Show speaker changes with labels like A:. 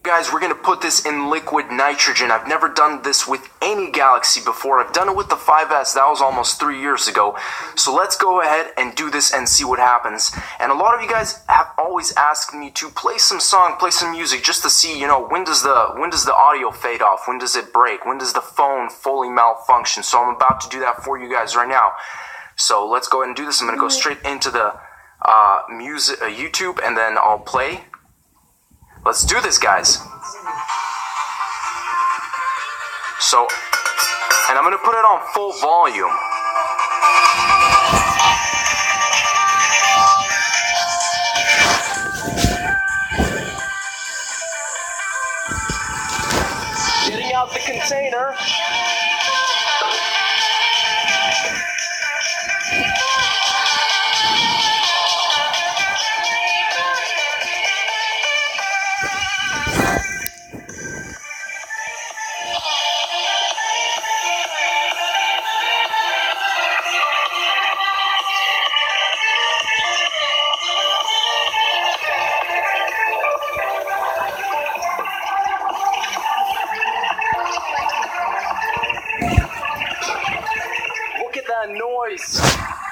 A: Guys, we're going to put this in liquid nitrogen. I've never done this with any Galaxy before. I've done it with the 5S. That was almost 3 years ago. So let's go ahead and do this and see what happens. And a lot of you guys have always asked me to play some song, play some music, just to see, you know, when does the audio fade off? When does it break? When does the phone fully malfunction? So I'm about to do that for you guys right now. So let's go ahead and do this. I'm going to go straight into the music, YouTube, and then I'll play. Let's do this, guys. So, and I'm going to put it on full volume. Getting out the container. Look at that noise.